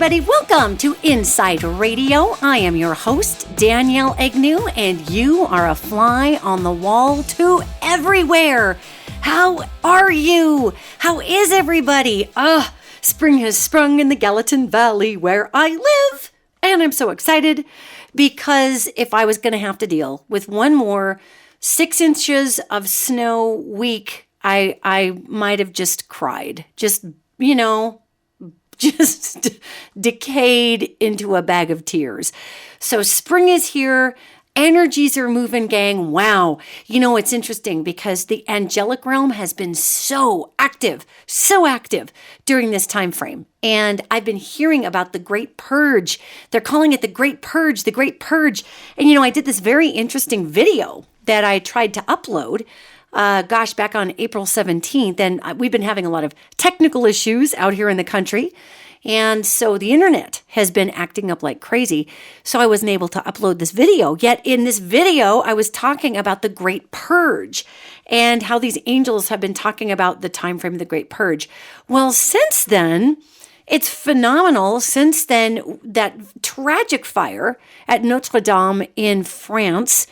everybody. Welcome to InPsightRadio. I am your host, Danielle Egnew, and you are a fly on the wall to everywhere. How are you? How is everybody? Spring has sprung in the Gallatin Valley where I live, and I'm so excited because if I was going to have to deal with one more 6 inches of snow week, I might have just cried. Just decayed into a bag of tears. So spring is here. Energies are moving, gang. Wow. It's interesting because the angelic realm has been so active during this time frame. And I've been hearing about the Great Purge. They're calling it the Great Purge, the Great Purge. And, I did this very interesting video that I tried to upload back on April 17th. And we've been having a lot of technical issues out here in the country. And so the internet has been acting up like crazy. So I wasn't able to upload this video. Yet in this video, I was talking about the Great Purge and how these angels have been talking about the time frame of the Great Purge. Well, since then, it's phenomenal. Since then, that tragic fire at Notre Dame in France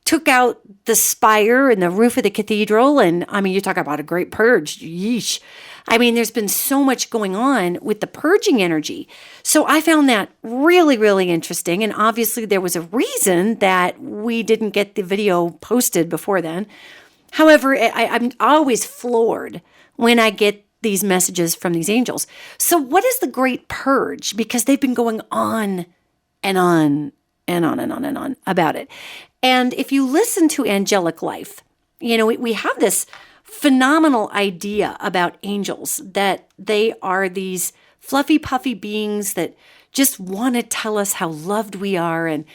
took out the spire and the roof of the cathedral. And you talk about a great purge. Yeesh. There's been so much going on with the purging energy. So I found that really, really interesting. And obviously there was a reason that we didn't get the video posted before then. However, I'm always floored when I get these messages from these angels. So what is the Great Purge? Because they've been going on and on and on and on and on about it. And if you listen to angelic life, we have this phenomenal idea about angels, that they are these fluffy, puffy beings that just want to tell us how loved we are. And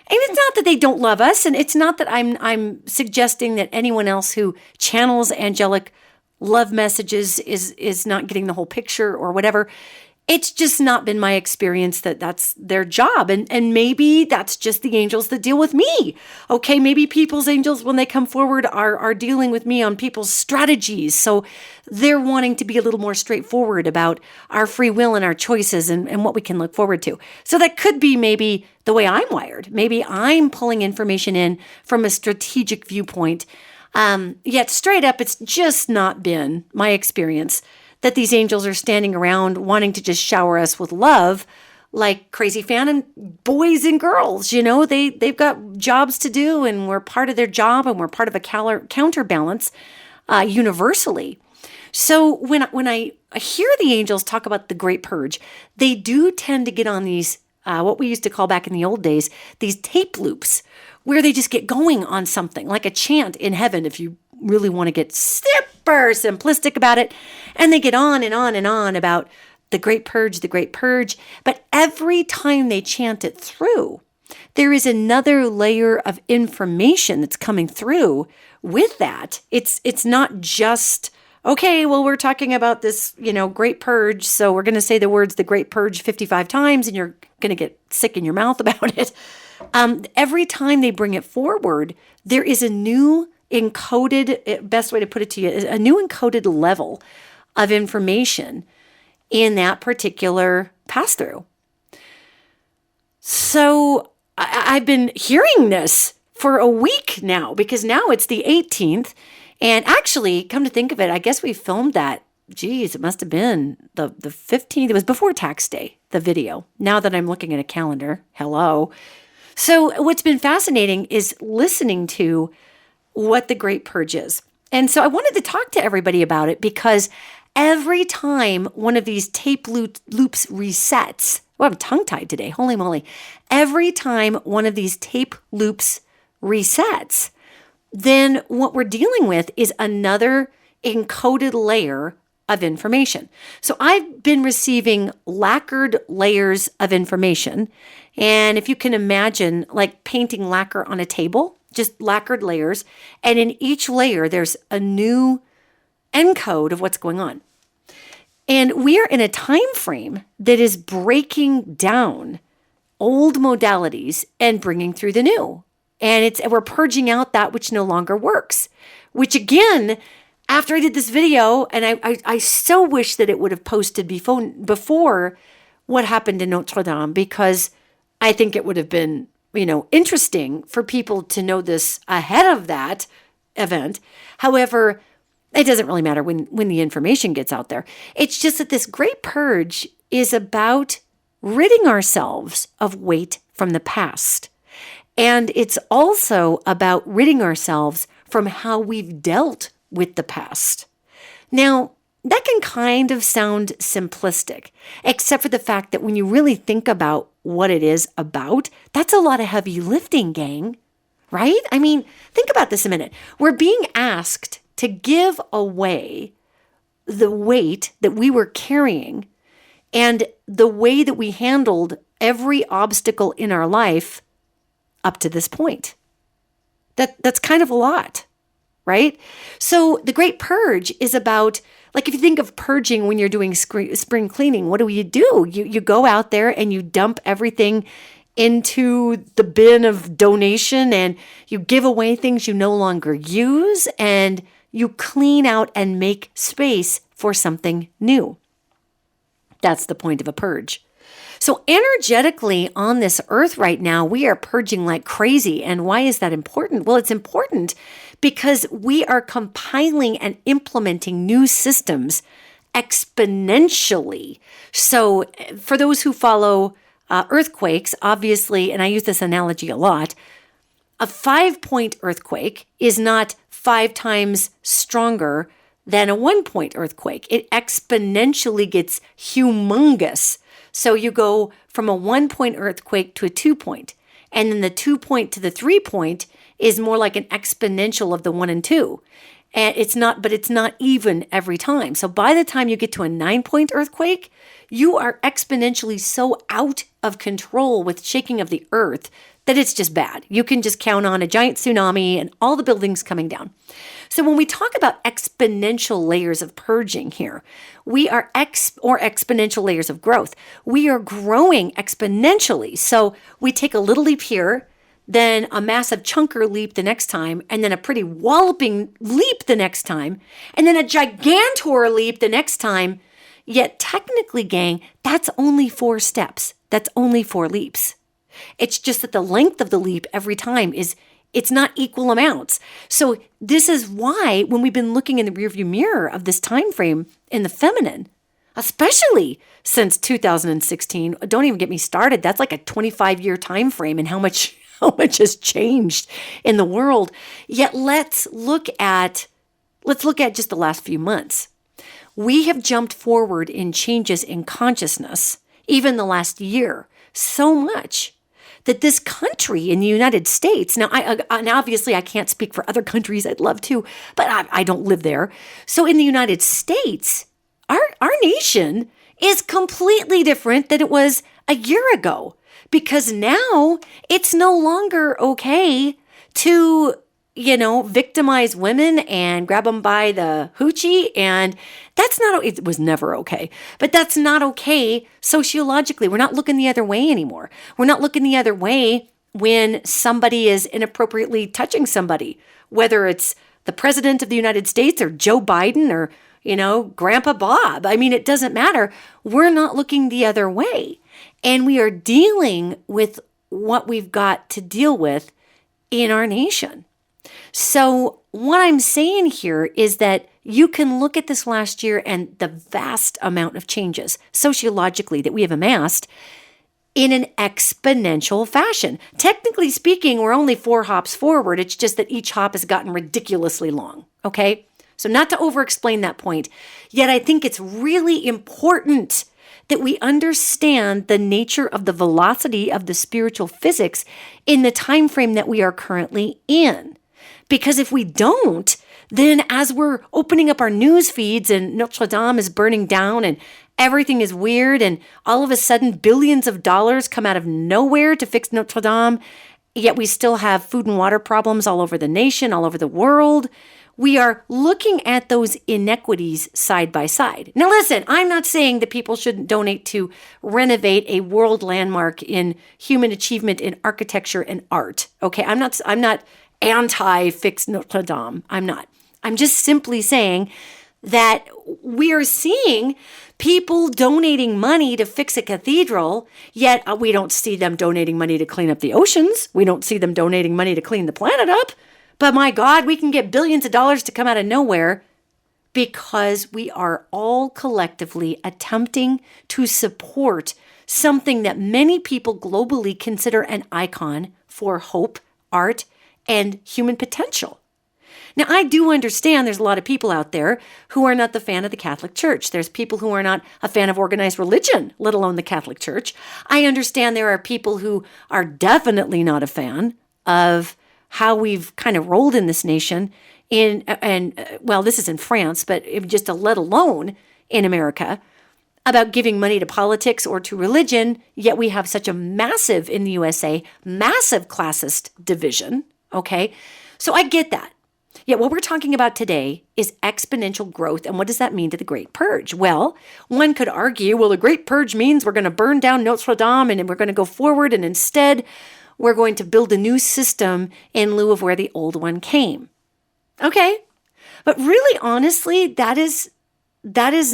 it's not that they don't love us, and it's not that I'm suggesting that anyone else who channels angelic love messages is not getting the whole picture or whatever. It's just not been my experience that that's their job. And maybe that's just the angels that deal with me. Okay, maybe people's angels, when they come forward, are dealing with me on people's strategies. So they're wanting to be a little more straightforward about our free will and our choices and what we can look forward to. So that could be maybe the way I'm wired. Maybe I'm pulling information in from a strategic viewpoint. Yet straight up, it's just not been my experience that these angels are standing around wanting to just shower us with love like crazy fan boys and girls. They've got jobs to do, and we're part of their job, and we're part of a counterbalance universally. So when I hear the angels talk about the Great Purge, they do tend to get on these, what we used to call back in the old days, these tape loops, where they just get going on something like a chant in heaven, if you really want to get super simplistic about it. And they get on and on and on about the Great Purge, the Great Purge. But every time they chant it through, there is another layer of information that's coming through with that. It's not just, okay, well, we're talking about this, Great Purge, so we're going to say the words the Great Purge 55 times, and you're going to get sick in your mouth about it. Every time they bring it forward, there is a new encoded, best way to put it to you, is a new encoded level of information in that particular pass-through. So I've been hearing this for a week now, because now it's the 18th. And actually, come to think of it, I guess we filmed that. Geez, it must have been the 15th. It was before tax day, the video. Now that I'm looking at a calendar, hello. So what's been fascinating is listening to what the Great Purge is. And so I wanted to talk to everybody about it, because every time one of these tape loops resets, well, I'm tongue-tied today, holy moly. Every time one of these tape loops resets, then what we're dealing with is another encoded layer of information. So I've been receiving lacquered layers of information. And if you can imagine like painting lacquer on a table, just lacquered layers. And in each layer, there's a new encode of what's going on. And we are in a time frame that is breaking down old modalities and bringing through the new. And we're purging out that which no longer works, which again, after I did this video, and I so wish that it would have posted before what happened in Notre Dame because I think it would have been, interesting for people to know this ahead of that event. However, it doesn't really matter when the information gets out there. It's just that this Great Purge is about ridding ourselves of weight from the past. And it's also about ridding ourselves from how we've dealt with the past. Now, that can kind of sound simplistic, except for the fact that when you really think about what it is about, that's a lot of heavy lifting, gang, right? I mean, think about this a minute. We're being asked to give away the weight that we were carrying and the way that we handled every obstacle in our life up to this point. That's kind of a lot, right? So the Great Purge is about, like if you think of purging when you're doing spring cleaning, what do? You go out there and you dump everything into the bin of donation and you give away things you no longer use and you clean out and make space for something new. That's the point of a purge. So energetically on this earth right now, we are purging like crazy. And why is that important? Well, it's important because we are compiling and implementing new systems exponentially. So for those who follow earthquakes, obviously, and I use this analogy a lot, a 5-point earthquake is not 5 times stronger than a 1-point earthquake. It exponentially gets humongous. So you go from a 1-point earthquake to a 2-point. And then the 2-point to the 3-point is more like an exponential of the 1 and 2. And it's not even every time. So by the time you get to a 9-point earthquake, you are exponentially so out of control with shaking of the earth that it's just bad. You can just count on a giant tsunami and all the buildings coming down. So when we talk about exponential layers of purging here, we are exponential layers of growth. We are growing exponentially. So we take a little leap here, then a massive chunker leap the next time, and then a pretty walloping leap the next time, and then a gigantor leap the next time. Yet technically, gang, that's only 4 steps. That's only 4 leaps. It's just that the length of the leap every time it's not equal amounts. So this is why when we've been looking in the rearview mirror of this time frame in the feminine, especially since 2016, don't even get me started. That's like a 25-year time frame and how much has changed in the world. Yet let's look at just the last few months. We have jumped forward in changes in consciousness, even the last year, so much that this country in the United States, now obviously I can't speak for other countries, I'd love to, but I don't live there. So in the United States, our nation is completely different than it was a year ago, because now it's no longer okay to, victimize women and grab them by the hoochie. And it was never okay, but that's not okay sociologically. We're not looking the other way anymore. We're not looking the other way when somebody is inappropriately touching somebody, whether it's the president of the United States or Joe Biden or, Grandpa Bob. I mean, it doesn't matter. We're not looking the other way. And we are dealing with what we've got to deal with in our nation. So what I'm saying here is that you can look at this last year and the vast amount of changes sociologically that we have amassed in an exponential fashion. Technically speaking, we're only 4 hops forward. It's just that each hop has gotten ridiculously long, okay? So not to over-explain that point, yet I think it's really important that we understand the nature of the velocity of the spiritual physics in the time frame that we are currently in. Because if we don't, then as we're opening up our news feeds and Notre Dame is burning down and everything is weird and all of a sudden billions of dollars come out of nowhere to fix Notre Dame, yet we still have food and water problems all over the nation, all over the world, we are looking at those inequities side by side. Now listen, I'm not saying that people shouldn't donate to renovate a world landmark in human achievement in architecture and art. Okay, I'm not anti-fix Notre Dame. I'm not. I'm just simply saying that we are seeing people donating money to fix a cathedral, yet we don't see them donating money to clean up the oceans. We don't see them donating money to clean the planet up. But my God, we can get billions of dollars to come out of nowhere because we are all collectively attempting to support something that many people globally consider an icon for hope, art, and human potential. Now, I do understand there's a lot of people out there who are not the fan of the Catholic Church. There's people who are not a fan of organized religion, let alone the Catholic Church. I understand there are people who are definitely not a fan of how we've kind of rolled in this nation well, this is in France, but just let alone in America, about giving money to politics or to religion, yet we have such a massive, in the USA, massive classist division, okay? So I get that. Yet what we're talking about today is exponential growth, and what does that mean to the Great Purge? Well, one could argue, well, the Great Purge means we're going to burn down Notre Dame and we're going to go forward, and instead we're going to build a new system in lieu of where the old one came. Okay, but really, honestly, that is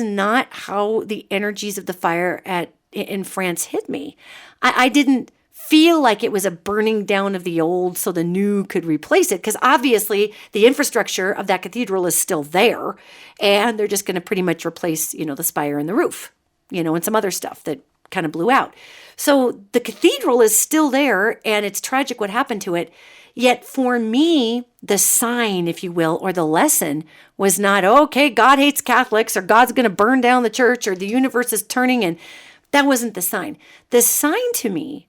not how the energies of the fire in France hit me. I didn't feel like it was a burning down of the old so the new could replace it, because obviously the infrastructure of that cathedral is still there, and they're just going to pretty much replace, the spire and the roof, and some other stuff that kind of blew out. So the cathedral is still there, and it's tragic what happened to it. Yet for me, the sign, if you will, or the lesson was not, okay, God hates Catholics, or God's going to burn down the church, or the universe is turning, and that wasn't the sign. The sign to me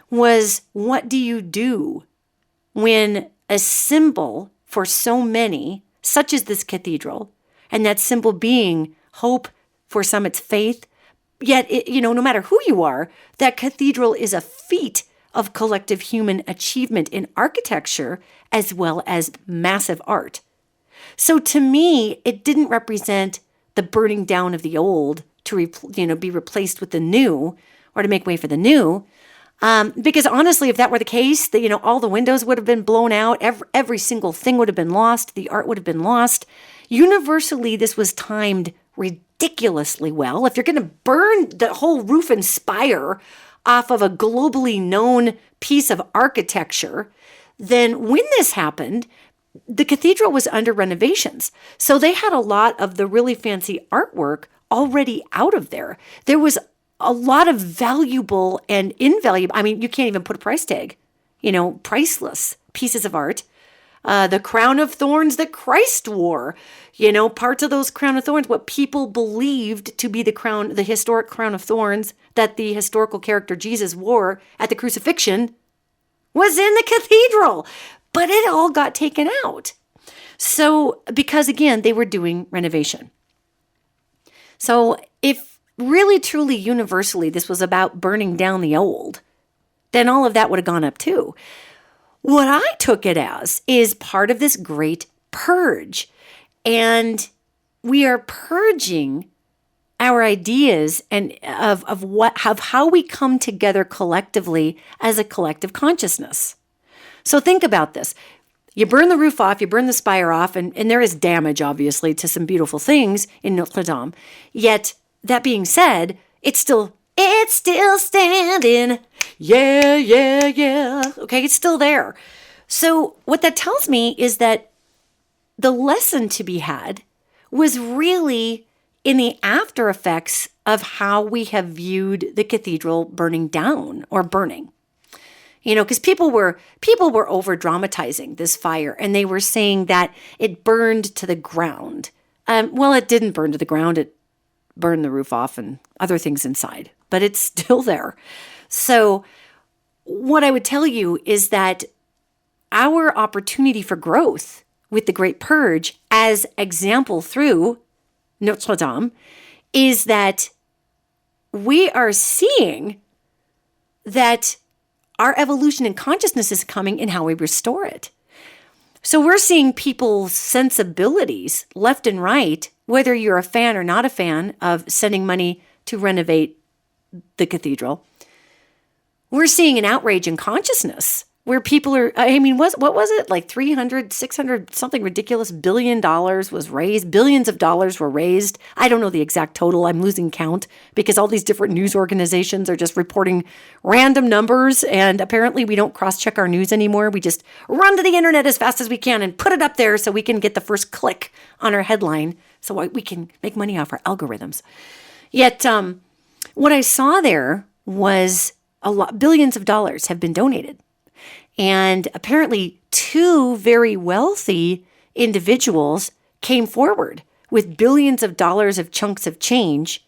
was, what do you do when a symbol for so many, such as this cathedral, and that symbol being hope, for some it's faith, yet, no matter who you are, that cathedral is a feat of collective human achievement in architecture as well as massive art. So to me, it didn't represent the burning down of the old to be replaced with the new, or to make way for the new. Because honestly, if that were the case, all the windows would have been blown out, every single thing would have been lost, the art would have been lost. Universally, this was timed ridiculously well. If you're going to burn the whole roof and spire off of a globally known piece of architecture, then when this happened, the cathedral was under renovations. So they had a lot of the really fancy artwork already out of there. There was a lot of valuable and invaluable, you can't even put a price tag, priceless pieces of art. The crown of thorns that Christ wore, parts of those crown of thorns, what people believed to be the historic crown of thorns that the historical character Jesus wore at the crucifixion, was in the cathedral, but it all got taken out. So, because again, they were doing renovation. So if really, truly, universally, this was about burning down the old, then all of that would have gone up too. What I took it as is part of this Great Purge. And we are purging our ideas and of how we come together collectively as a collective consciousness. So think about this. You burn the roof off, you burn the spire off, and there is damage, obviously, to some beautiful things in Notre Dame. Yet, that being said, it's still standing. Yeah. Okay, it's still there. So what that tells me is that the lesson to be had was really in the after effects of how we have viewed the cathedral burning down or burning. Because people were over dramatizing this fire, and they were saying that it burned to the ground. Well, it didn't burn to the ground. It burned the roof off and other things inside, but it's still there. So what I would tell you is that our opportunity for growth with the Great Purge, as example through Notre Dame, is that we are seeing that our evolution in consciousness is coming in how we restore it. So we're seeing people's sensibilities left and right, whether you're a fan or not a fan of sending money to renovate the cathedral. We're seeing an outrage in consciousness where people are, I mean, what was it? Like 300, 600, something ridiculous, $1 billion was raised. Billions of dollars were raised. I don't know the exact total. I'm losing count because all these different news organizations are just reporting random numbers. And apparently we don't cross-check our news anymore. We just run to the internet as fast as we can and put it up there so we can get the first click on our headline so we can make money off our algorithms. Yet what I saw there was billions of dollars have been donated. And apparently 2 very wealthy individuals came forward with billions of dollars of chunks of change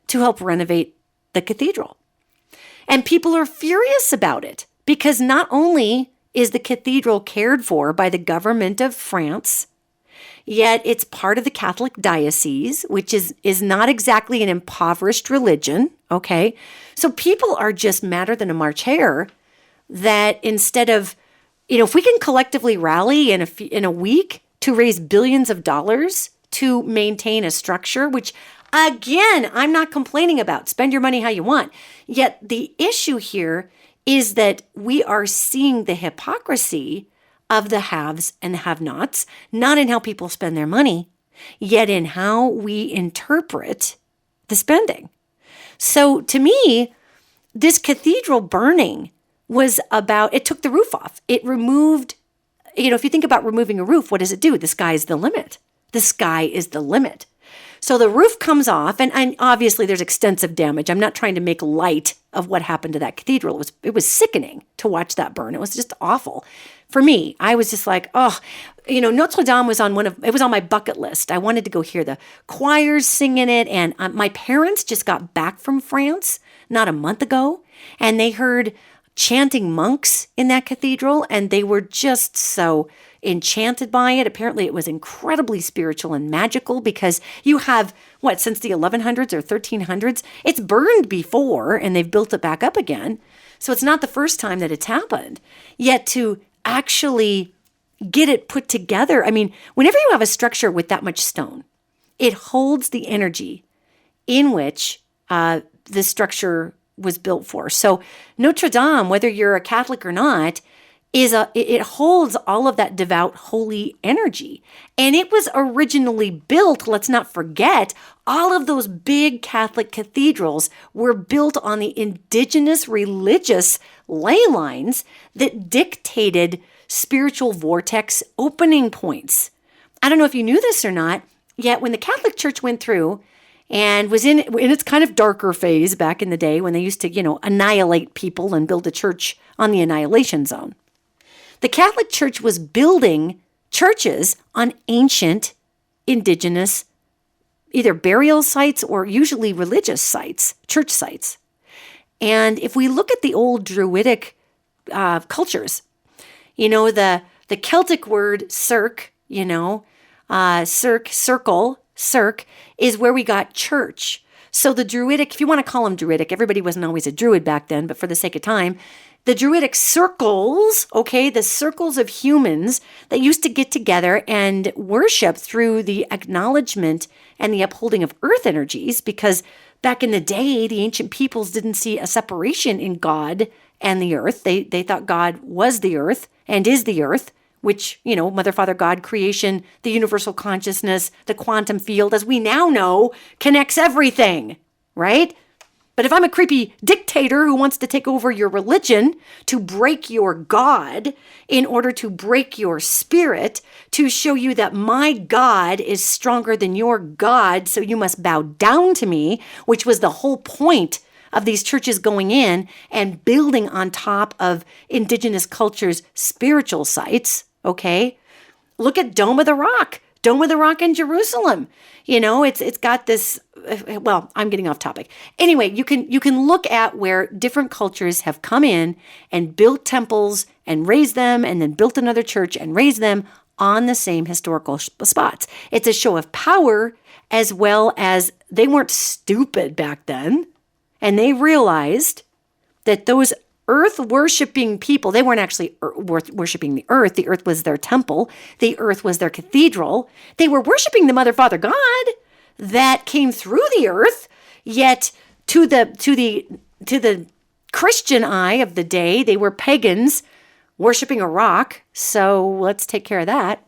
to help renovate the cathedral. And people are furious about it because not only is the cathedral cared for by the government of France, yet it's part of the Catholic diocese, which is not exactly an impoverished religion, okay? So people are just madder than a March hare that instead of, if we can collectively rally in a week to raise billions of dollars to maintain a structure, which again, I'm not complaining about, spend your money how you want. Yet the issue here is that we are seeing the hypocrisy of the haves and the have-nots, not in how people spend their money, yet in how we interpret the spending. So to me, this cathedral burning was about, it took the roof off. It removed, if you think about removing a roof, what does it do? The sky is the limit. The sky is the limit. So the roof comes off, and obviously there's extensive damage. I'm not trying to make light of what happened to that cathedral. It was sickening to watch that burn. It was just awful. For me, I was just like, Notre Dame was on my bucket list. I wanted to go hear the choirs singing it, and my parents just got back from France not a month ago, and they heard chanting monks in that cathedral, and they were just so enchanted by it. Apparently it was incredibly spiritual and magical because you have, since the 1100s or 1300s, it's burned before and they've built it back up again. So it's not the first time that it's happened. Yet to actually get it put together, I mean, whenever you have a structure with that much stone, it holds the energy in which the structure was built for. So Notre Dame, whether you're a Catholic or not, it holds all of that devout, holy energy. And it was originally built, let's not forget, all of those big Catholic cathedrals were built on the indigenous religious ley lines that dictated spiritual vortex opening points. I don't know if you knew this or not, yet when the Catholic Church went through and was in its kind of darker phase back in the day when they used to, annihilate people and build a church on the annihilation zone. The Catholic Church was building churches on ancient indigenous either burial sites or usually religious sites, church sites. And if we look at the old Druidic cultures, the Celtic word cirque, cirque is where we got church. So the Druidic, if you want to call them Druidic, everybody wasn't always a Druid back then, but for the sake of time, the Druidic circles, the circles of humans that used to get together and worship through the acknowledgement and the upholding of earth energies, because back in the day, the ancient peoples didn't see a separation in God and the earth. They thought God was the earth and is the earth, which, Mother, Father, God, creation, the universal consciousness, the quantum field, as we now know, connects everything, right? But if I'm a creepy dictator who wants to take over your religion to break your God in order to break your spirit, to show you that my God is stronger than your God, so you must bow down to me, which was the whole point of these churches going in and building on top of indigenous cultures' spiritual sites, okay? Look at Dome of the Rock in Jerusalem. It's got this, I'm getting off topic. Anyway, you can look at where different cultures have come in and built temples and raised them and then built another church and raised them on the same historical spots. It's a show of power, as well as they weren't stupid back then. And they realized that those earth-worshiping people, they weren't actually worshiping the earth. The earth was their temple. The earth was their cathedral. They were worshiping the Mother, Father, God that came through the earth. Yet to the Christian eye of the day, they were pagans worshiping a rock, so let's take care of that.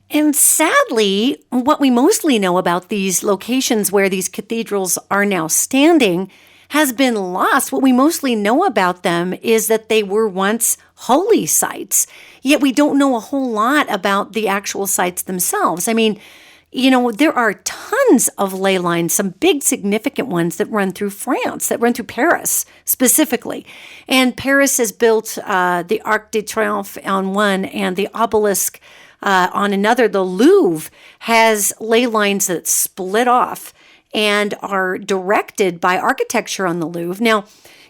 And sadly, what we mostly know about these locations where these cathedrals are now standing has been lost. What we mostly know about them is that they were once holy sites, yet we don't know a whole lot about the actual sites themselves. I mean, there are tons of ley lines, some big significant ones that run through France, that run through Paris specifically. And Paris has built the Arc de Triomphe on one and the obelisk on another. The Louvre has ley lines that split off and are directed by architecture on the Louvre. Now,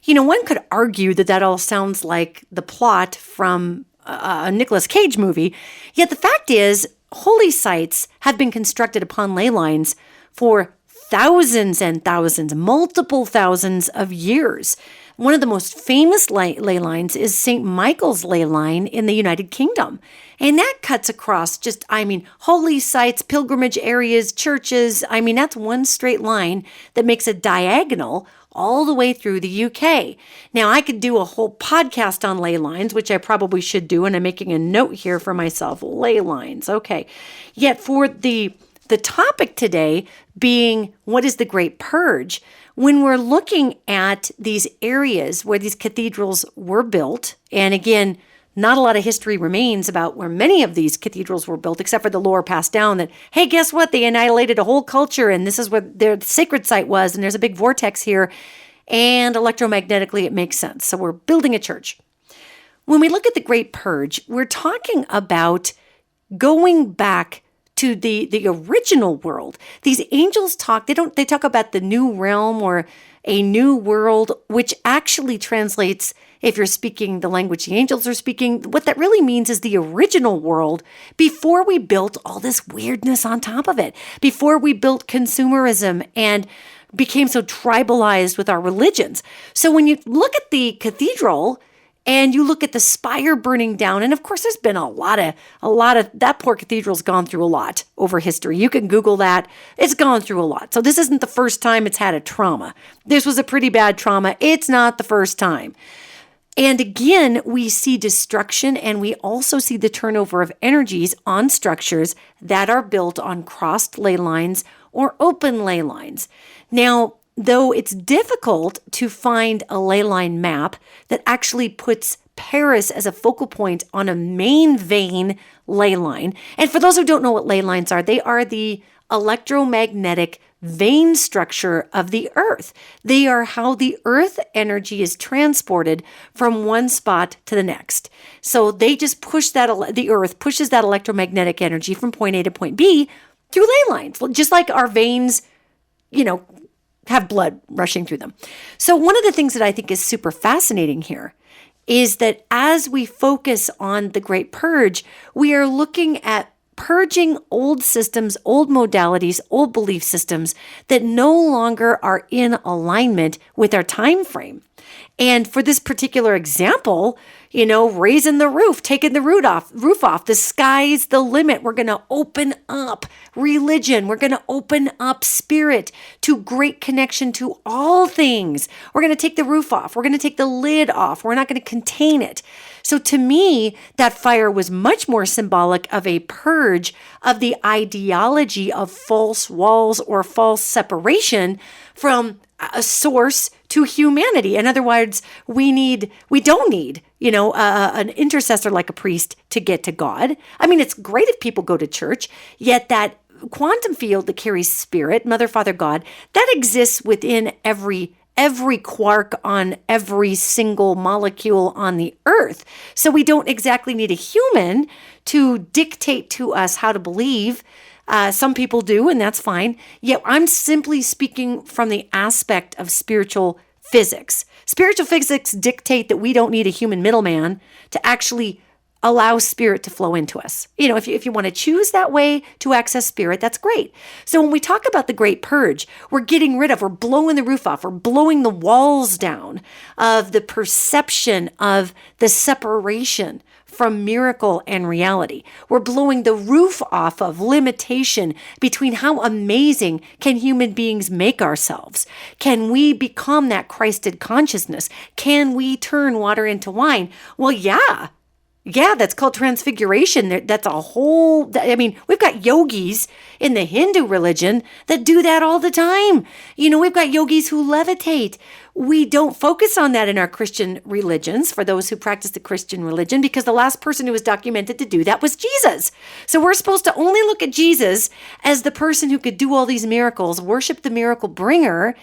one could argue that all sounds like the plot from a Nicolas Cage movie, yet the fact is, holy sites have been constructed upon ley lines for thousands and thousands, multiple thousands of years. One of the most famous ley lines is St. Michael's ley line in the United Kingdom. And that cuts across holy sites, pilgrimage areas, churches. That's one straight line that makes a diagonal all the way through the UK. Now, I could do a whole podcast on ley lines, which I probably should do, and I'm making a note here for myself. Ley lines, okay. Yet for the topic today being, what is the Great Purge? When we're looking at these areas where these cathedrals were built, and again, not a lot of history remains about where many of these cathedrals were built, except for the lore passed down that, hey, guess what? They annihilated a whole culture, and this is where their sacred site was, and there's a big vortex here, and electromagnetically it makes sense. So we're building a church. When we look at the Great Purge, we're talking about going back to the original world. These angels talk about the new realm or a new world, which actually translates, if you're speaking the language the angels are speaking, what that really means is the original world before we built all this weirdness on top of it, before we built consumerism and became so tribalized with our religions. So when you look at the cathedral and you look at the spire burning down, and of course there's been a lot of that poor cathedral's gone through a lot over history. You can Google that. It's gone through a lot. So this isn't the first time it's had a trauma. This was a pretty bad trauma. It's not the first time. And again, we see destruction, and we also see the turnover of energies on structures that are built on crossed ley lines or open ley lines. Now, though it's difficult to find a ley line map that actually puts Paris as a focal point on a main vein ley line. And for those who don't know what ley lines are, they are the electromagnetic vein structure of the earth. They are how the earth energy is transported from one spot to the next. So they just push the earth pushes that electromagnetic energy from point A to point B through ley lines, just like our veins, have blood rushing through them. So one of the things that I think is super fascinating here is that as we focus on the Great Purge, we are looking at purging old systems, old modalities, old belief systems that no longer are in alignment with our time frame. And for this particular example, raising the roof, taking the roof off, the sky's the limit. We're going to open up religion. We're going to open up spirit to great connection to all things. We're going to take the roof off. We're going to take the lid off. We're not going to contain it. So to me, that fire was much more symbolic of a purge of the ideology of false walls or false separation from a source to humanity. In other words, we don't need, an intercessor like a priest to get to God. It's great if people go to church, yet that quantum field that carries spirit, Mother, Father, God, that exists within every quark on every single molecule on the earth. So we don't exactly need a human to dictate to us how to believe. Some people do, and that's fine. Yet I'm simply speaking from the aspect of spiritual physics. Spiritual physics dictate that we don't need a human middleman to actually allow spirit to flow into us. If you want to choose that way to access spirit, that's great. So when we talk about the Great Purge, we're blowing the roof off, we're blowing the walls down of the perception of the separation from miracle and reality. We're blowing the roof off of limitation between how amazing can human beings make ourselves. Can we become that Christed consciousness? Can we turn water into wine? Well, yeah. Yeah, that's called transfiguration. That's a whole, I mean, we've got yogis in the Hindu religion that do that all the time. We've got yogis who levitate. We don't focus on that in our Christian religions for those who practice the Christian religion because the last person who was documented to do that was Jesus. So we're supposed to only look at Jesus as the person who could do all these miracles, worship the miracle bringer,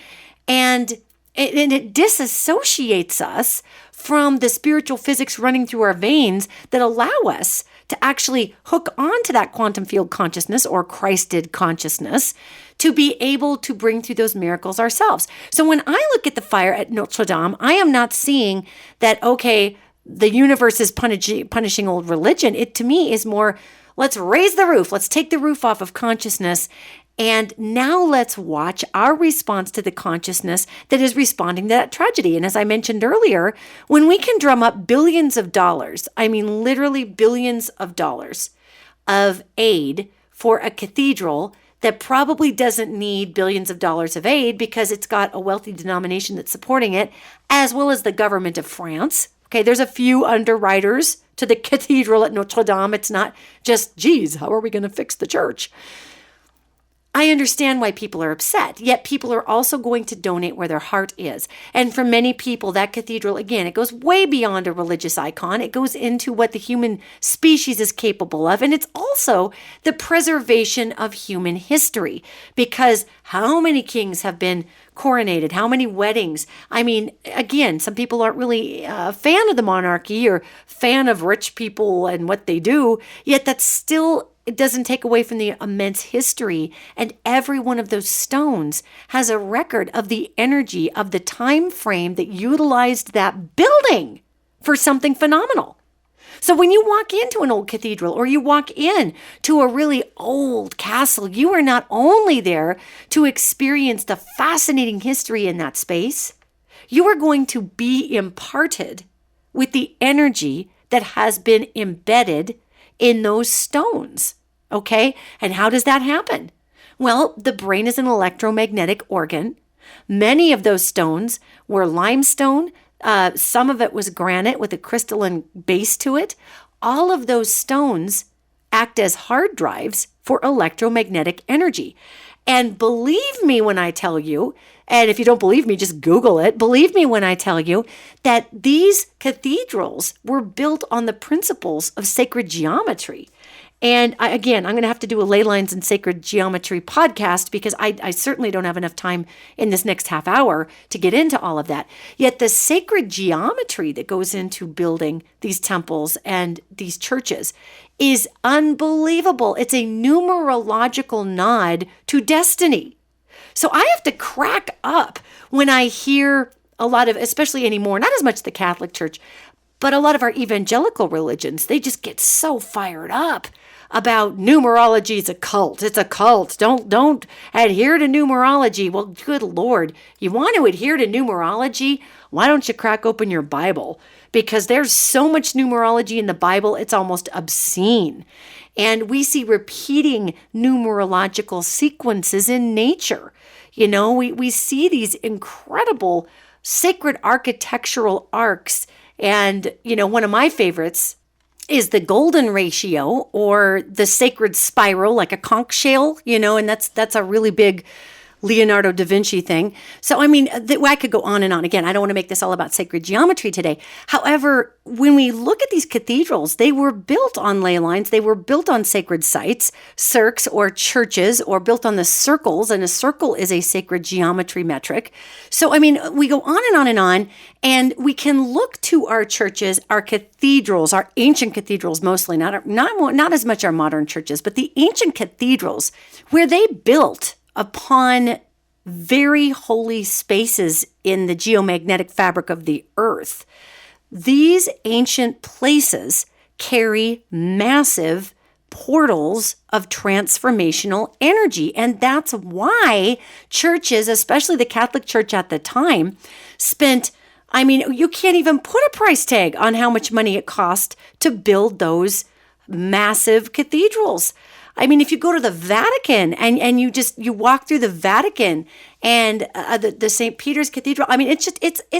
and it disassociates us from the spiritual physics running through our veins that allow us to actually hook onto that quantum field consciousness or Christed consciousness to be able to bring through those miracles ourselves. So when I look at the fire at Notre Dame, I am not seeing that, okay, the universe is punishing old religion. It to me is more, let's raise the roof. Let's take the roof off of consciousness. And now let's watch our response to the consciousness that is responding to that tragedy. And as I mentioned earlier, when we can drum up billions of dollars, I mean literally billions of dollars of aid for a cathedral that probably doesn't need billions of dollars of aid because it's got a wealthy denomination that's supporting it, as well as the government of France. Okay, there's a few underwriters to the cathedral at Notre Dame. It's not just, geez, how are we going to fix the church? I understand why people are upset, yet people are also going to donate where their heart is. And for many people, that cathedral, again, it goes way beyond a religious icon. It goes into what the human species is capable of. And it's also the preservation of human history. Because how many kings have been coronated? How many weddings? I mean, again, some people aren't really a fan of the monarchy or fan of rich people and what they do, yet that's still, it doesn't take away from the immense history. And every one of those stones has a record of the energy of the time frame that utilized that building for something phenomenal. So when you walk into an old cathedral or you walk in to a really old castle, you are not only there to experience the fascinating history in that space, you are going to be imparted with the energy that has been embedded in those stones. Okay? And how does that happen? Well, the brain is an electromagnetic organ. Many of those stones were limestone. Some of it was granite with a crystalline base to it. All of those stones act as hard drives for electromagnetic energy. And believe me when I tell you, and if you don't believe me, just Google it. Believe me when I tell you that these cathedrals were built on the principles of sacred geometry. And again, I'm going to have to do a ley lines and sacred geometry podcast because I certainly don't have enough time in this next half hour to get into all of that. Yet the sacred geometry that goes into building these temples and these churches is unbelievable. It's a numerological nod to destiny. So I have to crack up when I hear a lot of, especially anymore, not as much the Catholic Church, but a lot of our evangelical religions, they just get so fired up about numerology is a cult. It's a cult. Don't adhere to numerology. Well, good Lord, you want to adhere to numerology? Why don't you crack open your Bible? Because there's so much numerology in the Bible, it's almost obscene. And we see repeating numerological sequences in nature. You know, we see these incredible sacred architectural arcs. And, you know, one of my favorites is the golden ratio or the sacred spiral, like a conch shell, you know, and that's a really big Leonardo da Vinci thing. So, I mean, I could go on and on. Again, I don't want to make this all about sacred geometry today. However, when we look at these cathedrals, they were built on ley lines. They were built on sacred sites, cirques or churches, or built on the circles. And a circle is a sacred geometry metric. So, I mean, we go on and on and on. And we can look to our churches, our cathedrals, our ancient cathedrals mostly, not as much our modern churches, but the ancient cathedrals where they built upon very holy spaces in the geomagnetic fabric of the earth. These ancient places carry massive portals of transformational energy. And that's why churches, especially the Catholic Church at the time, spent, I mean, you can't even put a price tag on how much money it cost to build those massive cathedrals. I mean, if you go to the Vatican and you walk through the Vatican and the St. Peter's Cathedral, I mean, it's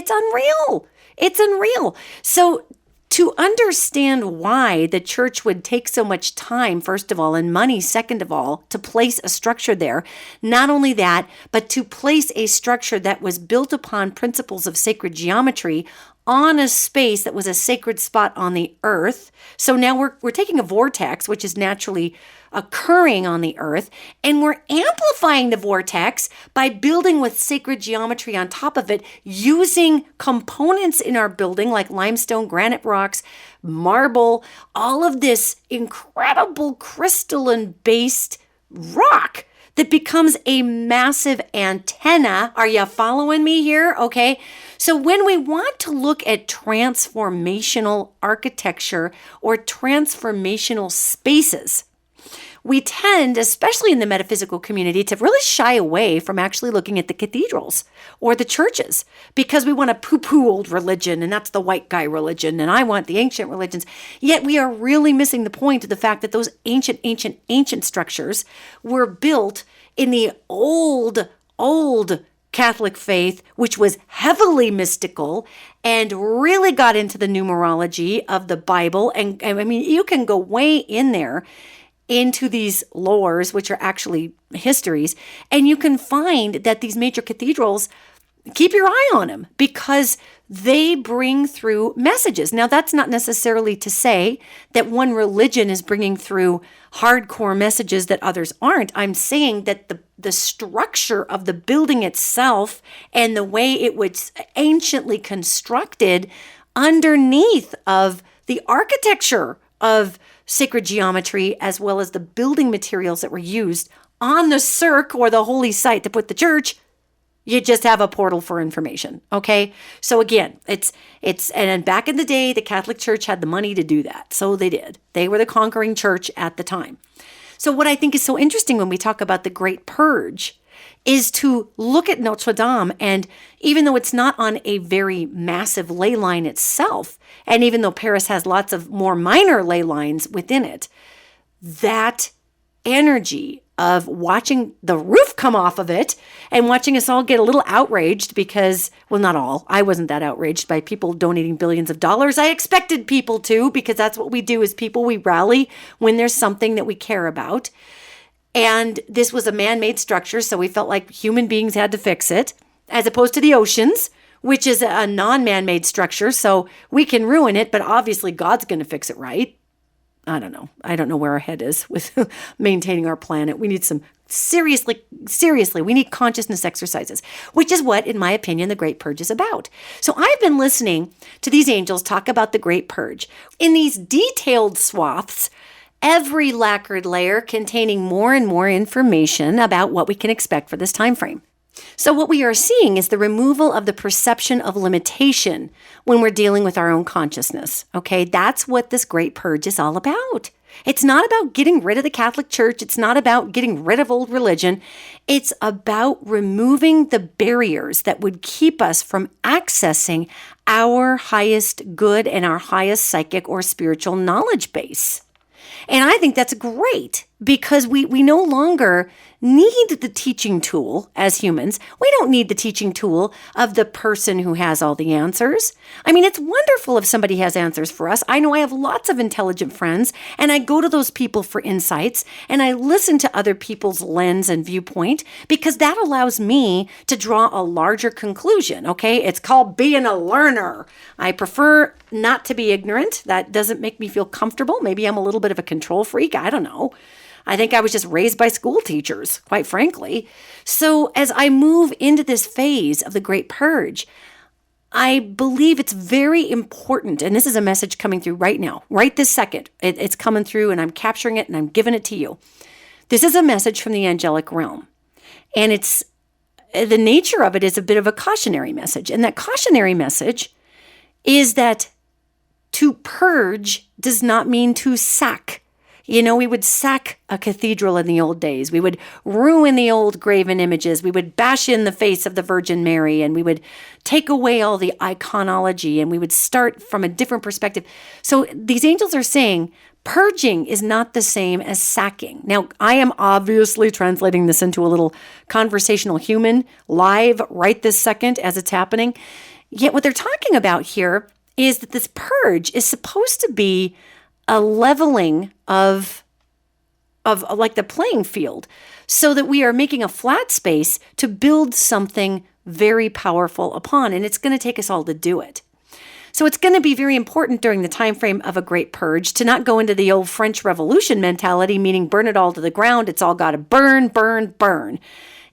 unreal. It's unreal. So To understand why the church would take so much time, first of all, and money, second of all, to place a structure there. Not only that, but to place a structure that was built upon principles of sacred geometry on a space that was a sacred spot on the earth. So now we're taking a vortex, which is naturally occurring on the earth, and we're amplifying the vortex by building with sacred geometry on top of it, using components in our building like limestone, granite rocks, marble, all of this incredible crystalline-based rock that becomes a massive antenna. Are you following me here? Okay. So when we want to look at transformational architecture or transformational spaces, we tend, especially in the metaphysical community, to really shy away from actually looking at the cathedrals or the churches because we want to poo-poo old religion, and that's the white guy religion, and I want the ancient religions. Yet we are really missing the point of the fact that those ancient structures were built in the old Catholic faith, which was heavily mystical and really got into the numerology of the Bible. And I mean, you can go way in there into these lores, which are actually histories, and you can find that these major cathedrals, keep your eye on them because they bring through messages. Now, that's not necessarily to say that one religion is bringing through hardcore messages that others aren't. I'm saying that the structure of the building itself and the way it was anciently constructed underneath of the architecture of sacred geometry, as well as the building materials that were used on the cirque or the holy site to put the church, you just have a portal for information. Okay. So again, and back in the day, the Catholic Church had the money to do that. So they did. They were the conquering church at the time. So what I think is so interesting when we talk about the Great Purge is to look at Notre Dame, and even though it's not on a very massive ley line itself, and even though Paris has lots of more minor ley lines within it, that energy of watching the roof come off of it and watching us all get a little outraged because, well, not all, I wasn't that outraged by people donating billions of dollars. I expected people to, because that's what we do as people. We rally when there's something that we care about. And this was a man-made structure, so we felt like human beings had to fix it, as opposed to the oceans, which is a non-man-made structure, so we can ruin it, but obviously God's going to fix it, right? I don't know. I don't know where our head is with maintaining our planet. We need some, seriously, we need consciousness exercises, which is what, in my opinion, the Great Purge is about. So I've been listening to these angels talk about the Great Purge in these detailed swaths, every lacquered layer containing more and more information about what we can expect for this time frame. So what we are seeing is the removal of the perception of limitation when we're dealing with our own consciousness. Okay, that's what this Great Purge is all about. It's not about getting rid of the Catholic Church. It's not about getting rid of old religion. It's about removing the barriers that would keep us from accessing our highest good and our highest psychic or spiritual knowledge base. And I think that's great because we no longer need the teaching tool as humans. We don't need the teaching tool of the person who has all the answers. I mean, it's wonderful if somebody has answers for us. I know I have lots of intelligent friends, and I go to those people for insights, and I listen to other people's lens and viewpoint because that allows me to draw a larger conclusion, okay? It's called being a learner. I prefer not to be ignorant. That doesn't make me feel comfortable. Maybe I'm a little bit of a control freak. I don't know. I think I was just raised by school teachers, quite frankly. So as I move into this phase of the Great Purge, I believe it's very important, and this is a message coming through right now, right this second. It's coming through, and I'm capturing it, and I'm giving it to you. This is a message from the angelic realm, and the nature of it is a bit of a cautionary message, and that cautionary message is that to purge does not mean to sack. You know, we would sack a cathedral in the old days. We would ruin the old graven images. We would bash in the face of the Virgin Mary, and we would take away all the iconology, and we would start from a different perspective. So these angels are saying purging is not the same as sacking. Now, I am obviously translating this into a little conversational human live right this second as it's happening. Yet what they're talking about here is that this purge is supposed to be a leveling of like the playing field, so that we are making a flat space to build something very powerful upon. And it's going to take us all to do it. So it's going to be very important during the time frame of a great purge to not go into the old French Revolution mentality, meaning burn it all to the ground. It's all got to burn, burn, burn.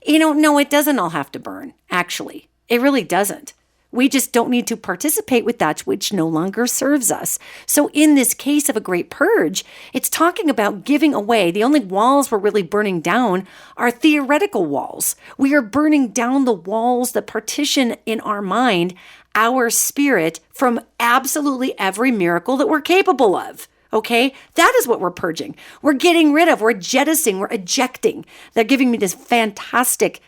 No, it doesn't all have to burn, actually. It really doesn't. We just don't need to participate with that which no longer serves us. So in this case of a great purge, it's talking about giving away. The only walls we're really burning down are theoretical walls. We are burning down the walls that partition in our mind our spirit from absolutely every miracle that we're capable of. Okay? That is what we're purging. We're getting rid of, we're jettisoning, we're ejecting. They're giving me this fantastic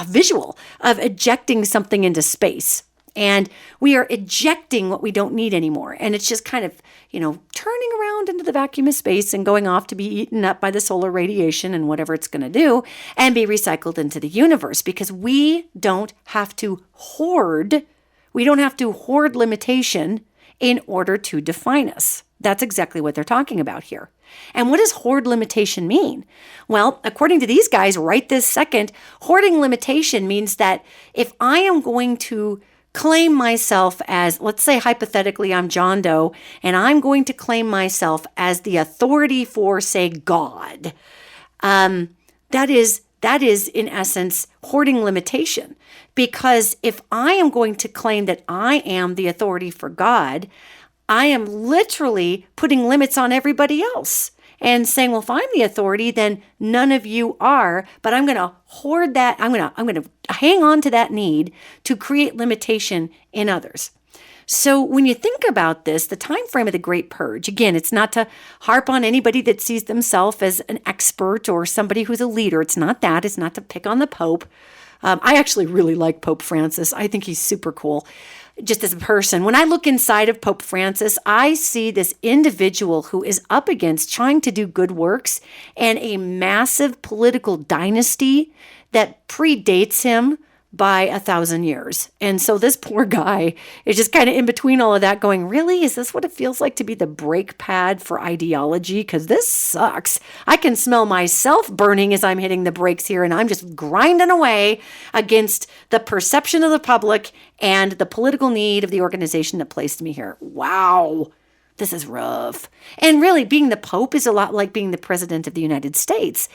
visual of ejecting something into space. And we are ejecting what we don't need anymore. And it's just kind of, turning around into the vacuum of space and going off to be eaten up by the solar radiation and whatever it's going to do and be recycled into the universe, because we don't have to hoard. We don't have to hoard limitation in order to define us. That's exactly what they're talking about here. And what does hoard limitation mean? Well, according to these guys right this second, hoarding limitation means that if I am going to claim myself as, let's say hypothetically, I'm John Doe, and I'm going to claim myself as the authority for, say, God. That is in essence hoarding limitation, because if I am going to claim that I am the authority for God, I am literally putting limits on everybody else and saying, well, if I'm the authority, then none of you are, but I'm going to hoard that. I'm going to hang on to that need to create limitation in others. So when you think about this, the time frame of the Great Purge, again, it's not to harp on anybody that sees themselves as an expert or somebody who's a leader. It's not that. It's not to pick on the Pope. I actually really like Pope Francis. I think he's super cool. Just as a person, when I look inside of Pope Francis, I see this individual who is up against trying to do good works and a massive political dynasty that predates him by 1,000 years. And so this poor guy is just kind of in between all of that going, really? Is this what it feels like to be the brake pad for ideology? Because this sucks. I can smell myself burning as I'm hitting the brakes here, and I'm just grinding away against the perception of the public and the political need of the organization that placed me here. Wow. This is rough. And really, being the Pope is a lot like being the President of the United States.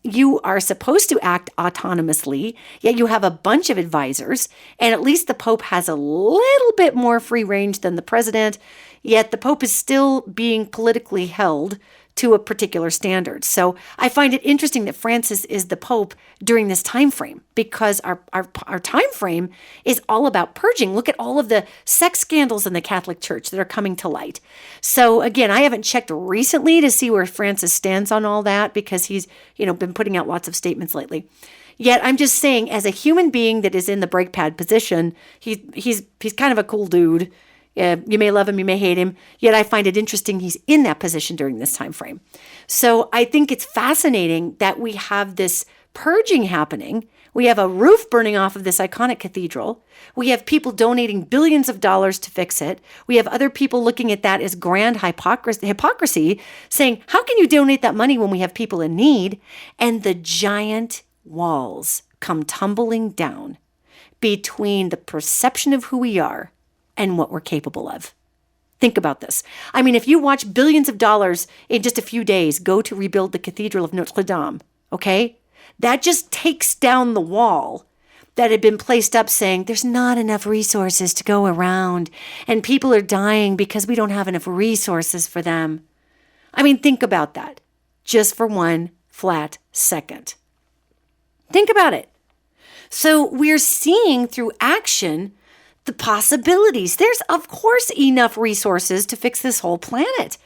You are supposed to act autonomously, yet you have a bunch of advisors, and at least the Pope has a little bit more free range than the President, yet the Pope is still being politically held to a particular standard. So I find it interesting that Francis is the Pope during this time frame, because our time frame is all about purging. Look at all of the sex scandals in the Catholic Church that are coming to light. So again, I haven't checked recently to see where Francis stands on all that, because he's been putting out lots of statements lately. Yet I'm just saying, as a human being that is in the brake pad position, he's kind of a cool dude. You may love him, you may hate him, yet I find it interesting he's in that position during this time frame. So I think it's fascinating that we have this purging happening. We have a roof burning off of this iconic cathedral. We have people donating billions of dollars to fix it. We have other people looking at that as grand hypocrisy, saying, how can you donate that money when we have people in need? And the giant walls come tumbling down between the perception of who we are and what we're capable of. Think about this. I mean, if you watch billions of dollars in just a few days go to rebuild the Cathedral of Notre Dame, okay? That just takes down the wall that had been placed up saying there's not enough resources to go around and people are dying because we don't have enough resources for them. I mean, think about that just for one flat second. Think about it. So we're seeing through action the possibilities. There's, of course, enough resources to fix this whole planet.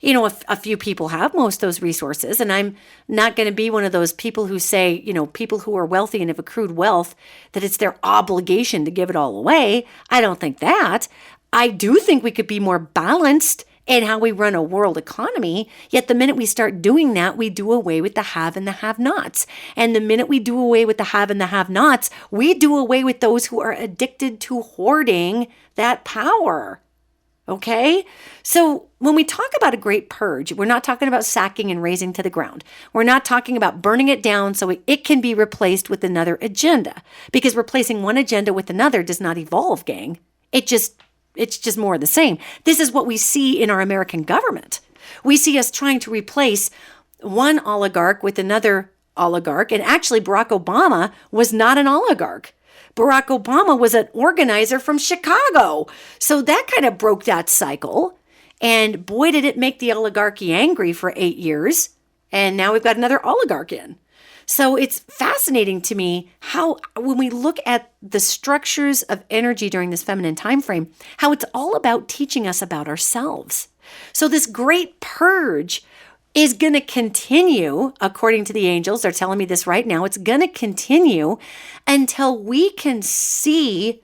A few people have most of those resources, and I'm not going to be one of those people who say, people who are wealthy and have accrued wealth, that it's their obligation to give it all away. I don't think that. I do think we could be more balanced and how we run a world economy. Yet the minute we start doing that, we do away with the have and the have-nots. And the minute we do away with the have and the have-nots, we do away with those who are addicted to hoarding that power. Okay? So when we talk about a great purge, we're not talking about sacking and razing to the ground. We're not talking about burning it down so it can be replaced with another agenda. Because replacing one agenda with another does not evolve, gang. It's just more of the same. This is what we see in our American government. We see us trying to replace one oligarch with another oligarch. And actually, Barack Obama was not an oligarch. Barack Obama was an organizer from Chicago. So that kind of broke that cycle. And boy, did it make the oligarchy angry for 8 years. And now we've got another oligarch in. So it's fascinating to me how, when we look at the structures of energy during this feminine time frame, how it's all about teaching us about ourselves. So this great purge is going to continue, according to the angels. They're telling me this right now. It's going to continue until we can see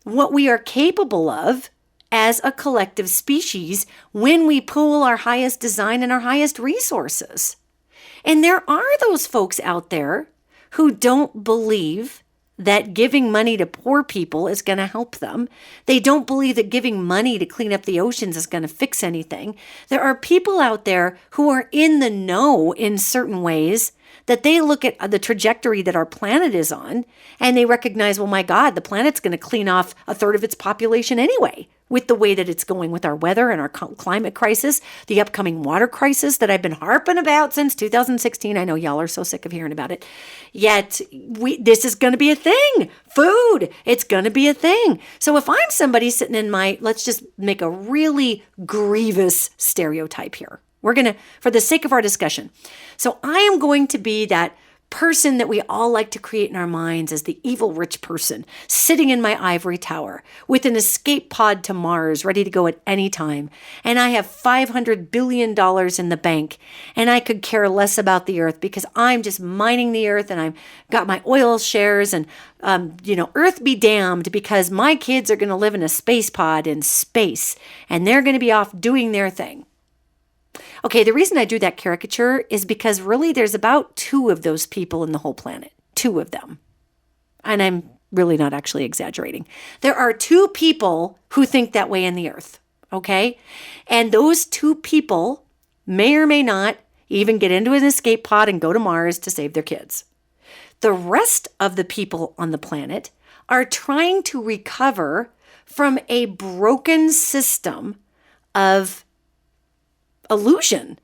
what we are capable of as a collective species when we pool our highest design and our highest resources. And there are those folks out there who don't believe that giving money to poor people is going to help them. They don't believe that giving money to clean up the oceans is going to fix anything. There are people out there who are in the know in certain ways, that they look at the trajectory that our planet is on and they recognize, well, my God, the planet's going to clean off a third of its population anyway, with the way that it's going with our weather and our climate crisis, the upcoming water crisis that I've been harping about since 2016. I know y'all are so sick of hearing about it. Yet this is going to be a thing. Food, it's going to be a thing. So if I'm somebody sitting in let's just make a really grievous stereotype here. We're going to, for the sake of our discussion. So I am going to be that person that we all like to create in our minds as the evil rich person sitting in my ivory tower with an escape pod to Mars ready to go at any time. And I have $500 billion in the bank and I could care less about the earth because I'm just mining the earth and I've got my oil shares and, earth be damned because my kids are going to live in a space pod in space and they're going to be off doing their thing. Okay, the reason I drew that caricature is because really there's about 2 of those people in the whole planet. 2 of them. And I'm really not actually exaggerating. There are 2 people who think that way in the earth, okay? And those 2 people may or may not even get into an escape pod and go to Mars to save their kids. The rest of the people on the planet are trying to recover from a broken system of illusion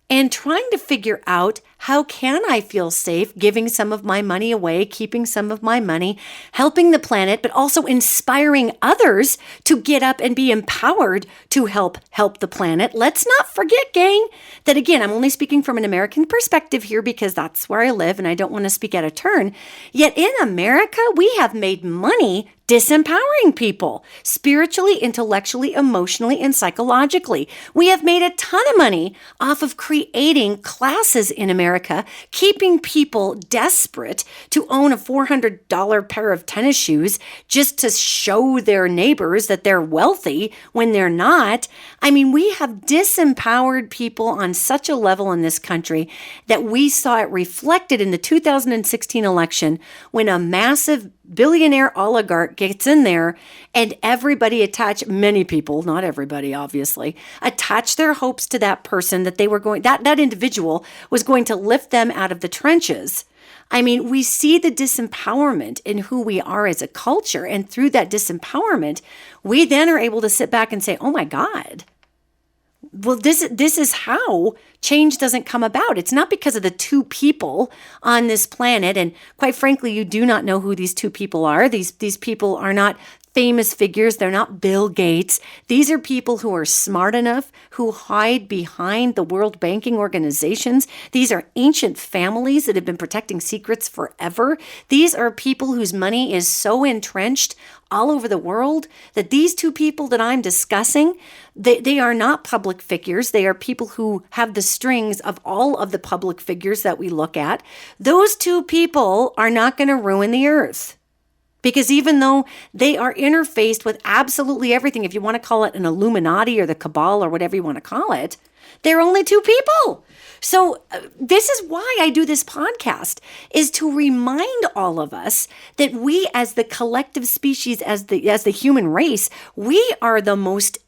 and trying to figure out, how can I feel safe giving some of my money away, keeping some of my money, helping the planet, but also inspiring others to get up and be empowered to help the planet. Let's not forget, gang, that again, I'm only speaking from an American perspective here because that's where I live and I don't want to speak out of turn. Yet in America, we have made money disempowering people spiritually, intellectually, emotionally, and psychologically. We have made a ton of money off of creating classes in America, keeping people desperate to own a $400 pair of tennis shoes just to show their neighbors that they're wealthy when they're not. I mean, we have disempowered people on such a level in this country that we saw it reflected in the 2016 election when a massive billionaire oligarch gets in there and everybody many people, not everybody obviously, attach their hopes to that person that that individual was going to lift them out of the trenches. I mean, we see the disempowerment in who we are as a culture. And through that disempowerment, we then are able to sit back and say, oh my God, well, this is how change doesn't come about. It's not because of the 2 people on this planet. And quite frankly, you do not know who these 2 people are. These people are not famous figures. They're not Bill Gates. These are people who are smart enough, who hide behind the world banking organizations. These are ancient families that have been protecting secrets forever. These are people whose money is so entrenched all over the world that these 2 people that I'm discussing, they are not public figures. They are people who have the strings of all of the public figures that we look at. Those 2 people are not going to ruin the earth. Because even though they are interfaced with absolutely everything, if you want to call it an Illuminati or the Cabal or whatever you want to call it, they're only two people. So this is why I do this podcast, is to remind all of us that we as the collective species, as the human race, we are the most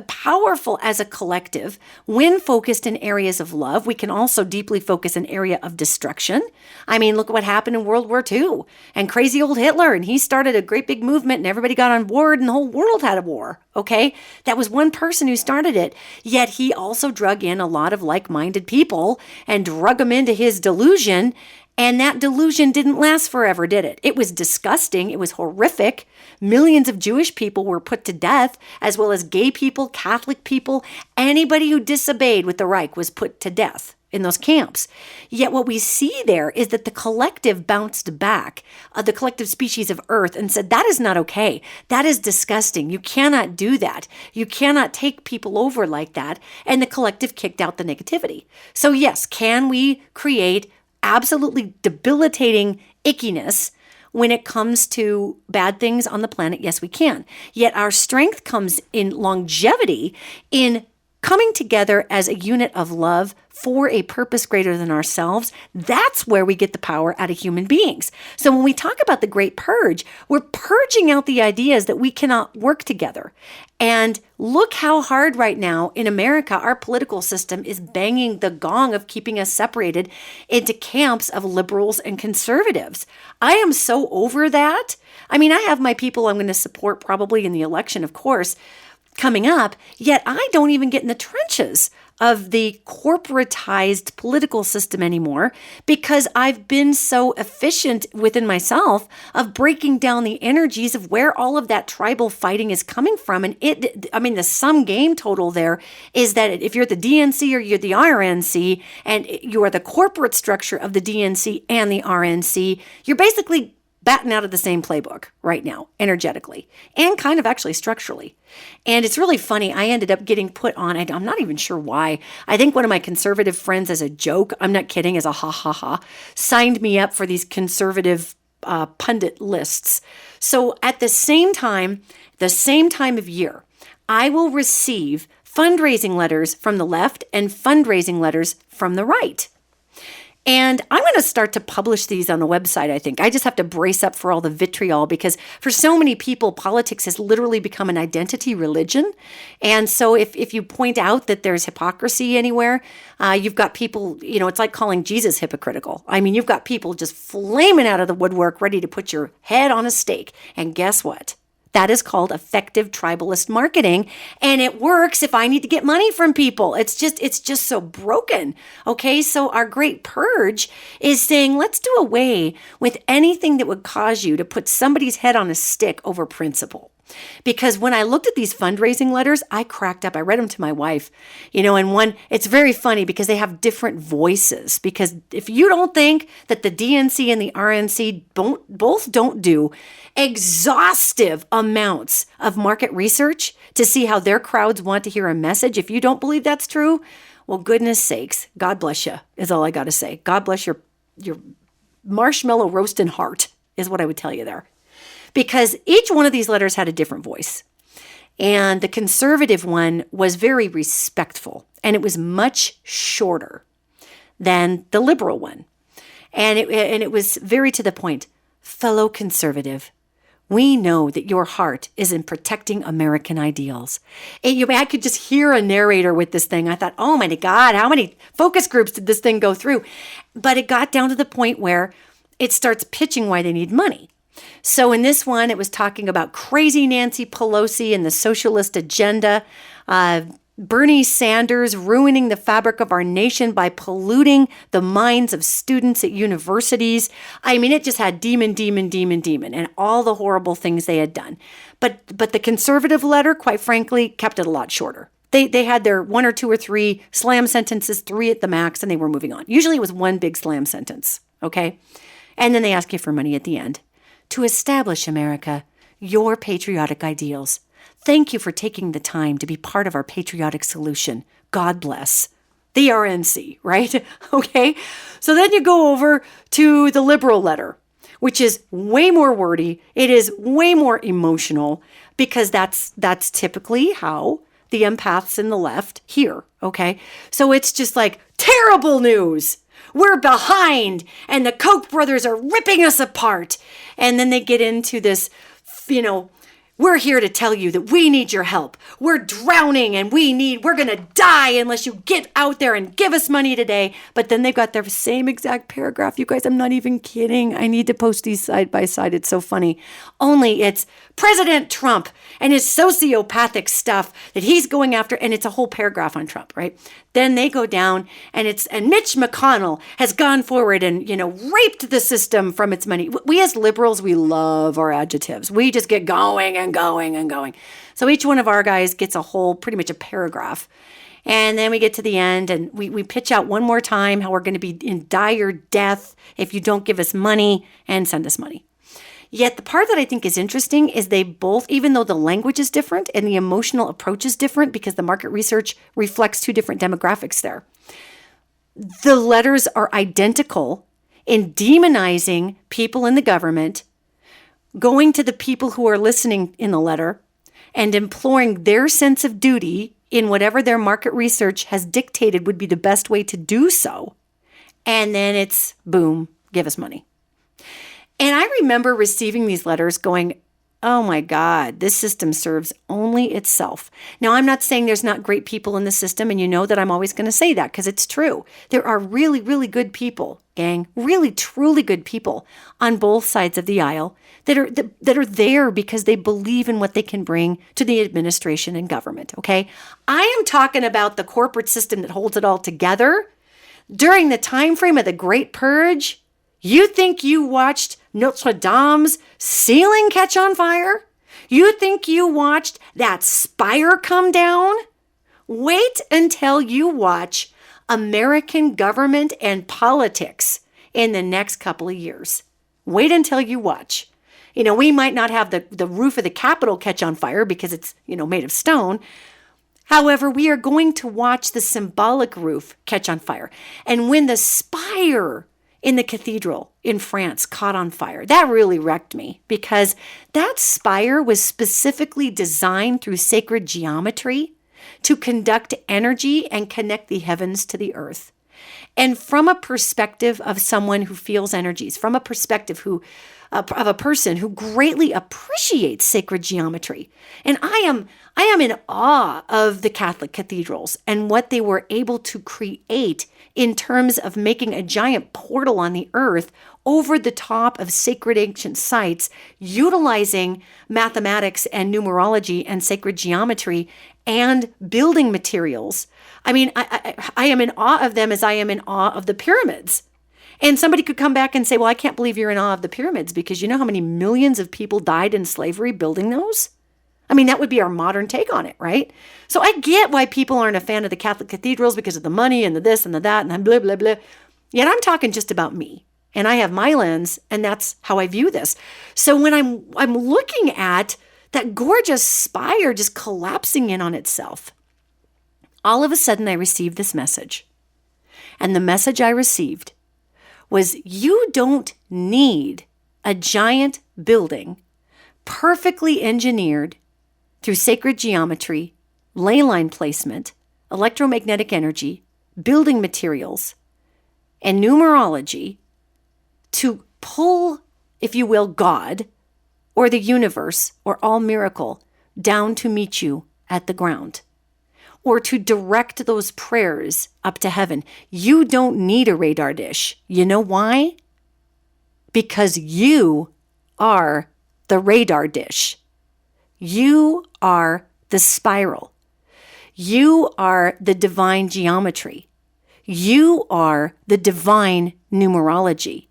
powerful as a collective when focused in areas of love. We can also deeply focus in area of destruction. I mean, look at what happened in World War II and crazy old Hitler, and he started a great big movement and everybody got on board and the whole world had a war. Okay. That was one person who started it. Yet he also drug in a lot of like-minded people and drug them into his delusion. And that delusion didn't last forever, did it? It was disgusting. It was horrific. Millions of Jewish people were put to death, as well as gay people, Catholic people. Anybody who disobeyed with the Reich was put to death in those camps. Yet what we see there is that the collective bounced back, the collective species of Earth, and said, that is not okay. That is disgusting. You cannot do that. You cannot take people over like that. And the collective kicked out the negativity. So yes, can we create absolutely debilitating ickiness when it comes to bad things on the planet? Yes, we can. Yet our strength comes in longevity, in coming together as a unit of love for a purpose greater than ourselves. That's where we get the power out of human beings. So when we talk about the Great Purge, we're purging out the ideas that we cannot work together. And look how hard right now in America, our political system is banging the gong of keeping us separated into camps of liberals and conservatives. I am so over that. I mean, I have my people I'm going to support probably in the election, of course, coming up, yet I don't even get in the trenches of the corporatized political system anymore, because I've been so efficient within myself of breaking down the energies of where all of that tribal fighting is coming from. And the sum game total there is that if you're the DNC or you're the RNC and you are the corporate structure of the DNC and the RNC, you're basically batting out of the same playbook right now, energetically, and kind of actually structurally. And it's really funny. I ended up getting put on, I'm not even sure why. I think one of my conservative friends, as a joke, I'm not kidding, as a ha, signed me up for these conservative pundit lists. So at the same time of year, I will receive fundraising letters from the left and fundraising letters from the right. And I'm going to start to publish these on the website, I think. I just have to brace up for all the vitriol, because for so many people, politics has literally become an identity religion. And so if you point out that there's hypocrisy anywhere, you've got people, it's like calling Jesus hypocritical. I mean, you've got people just flaming out of the woodwork, ready to put your head on a stake. And guess what? That is called effective tribalist marketing. And it works if I need to get money from people. It's just so broken. Okay. So our Great Purge is saying, let's do away with anything that would cause you to put somebody's head on a stick over principle. Because when I looked at these fundraising letters, I cracked up. I read them to my wife, and one, it's very funny because they have different voices. Because if you don't think that the DNC and the RNC both don't do exhaustive amounts of market research to see how their crowds want to hear a message, if you don't believe that's true, well, goodness sakes, God bless you, is all I got to say. God bless your marshmallow roasting heart, is what I would tell you there. Because each one of these letters had a different voice. And the conservative one was very respectful, and it was much shorter than the liberal one. And it was very to the point. Fellow conservative, we know that your heart is in protecting American ideals. I could just hear a narrator with this thing. I thought, oh my God, how many focus groups did this thing go through? But it got down to the point where it starts pitching why they need money. So in this one, it was talking about crazy Nancy Pelosi and the socialist agenda, Bernie Sanders ruining the fabric of our nation by polluting the minds of students at universities. I mean, it just had demon, and all the horrible things they had done. But the conservative letter, quite frankly, kept it a lot shorter. They had their 1 or 2 or 3 slam sentences, 3 at the max, and they were moving on. Usually it was one big slam sentence, okay? And then they ask you for money at the end. To establish, America, your patriotic ideals. Thank you for taking the time to be part of our patriotic solution. God bless. The RNC, right? Okay. So then you go over to the liberal letter, which is way more wordy. It is way more emotional because that's typically how the empaths in the left hear, okay? So it's just like, terrible news. We're behind and the Koch brothers are ripping us apart. And then they get into this, we're here to tell you that we need your help. We're drowning and we're going to die unless you get out there and give us money today. But then they've got their same exact paragraph. You guys, I'm not even kidding. I need to post these side by side. It's so funny. Only it's President Trump and his sociopathic stuff that he's going after. And it's a whole paragraph on Trump, right? Then they go down and Mitch McConnell has gone forward and, raped the system from its money. We as liberals, we love our adjectives. We just get going and going and going. So each one of our guys gets pretty much a paragraph. And then we get to the end and we pitch out one more time how we're going to be in dire death if you don't give us money and send us money. Yet the part that I think is interesting is they both, even though the language is different and the emotional approach is different because the market research reflects two different demographics there, the letters are identical in demonizing people in the government, going to the people who are listening in the letter, and imploring their sense of duty in whatever their market research has dictated would be the best way to do so. And then it's, boom, give us money. And I remember receiving these letters going, oh my God, this system serves only itself. Now, I'm not saying there's not great people in the system, and you know that I'm always going to say that because it's true. There are really, really good people, gang, really, truly good people on both sides of the aisle that are there because they believe in what they can bring to the administration and government, okay? I am talking about the corporate system that holds it all together. During the time frame of the Great Purge, you think you watched Notre Dame's ceiling catch on fire? You think you watched that spire come down? Wait until you watch American government and politics in the next couple of years. Wait until you watch. We might not have the roof of the Capitol catch on fire because it's, made of stone. However, we are going to watch the symbolic roof catch on fire. And when the spire in the cathedral in France caught on fire, that really wrecked me because that spire was specifically designed through sacred geometry to conduct energy and connect the heavens to the earth. And from a perspective of someone who feels energies, from a perspective of a person who greatly appreciates sacred geometry. And I am in awe of the Catholic cathedrals and what they were able to create in terms of making a giant portal on the earth over the top of sacred ancient sites, utilizing mathematics and numerology and sacred geometry and building materials. I mean, I am in awe of them as I am in awe of the pyramids. And somebody could come back and say, well, I can't believe you're in awe of the pyramids because you know how many millions of people died in slavery building those? I mean, that would be our modern take on it, right? So I get why people aren't a fan of the Catholic cathedrals because of the money and the this and the that and blah, blah, blah. Yet I'm talking just about me. And I have my lens, and that's how I view this. So when I'm looking at that gorgeous spire just collapsing in on itself, all of a sudden I received this message. And the message I received was, you don't need a giant building perfectly engineered through sacred geometry, ley line placement, electromagnetic energy, building materials, and numerology to pull, if you will, God or the universe or all miracle down to meet you at the ground, or to direct those prayers up to heaven. You don't need a radar dish. You know why? Because you are the radar dish. You are the spiral. You are the divine geometry. You are the divine numerology.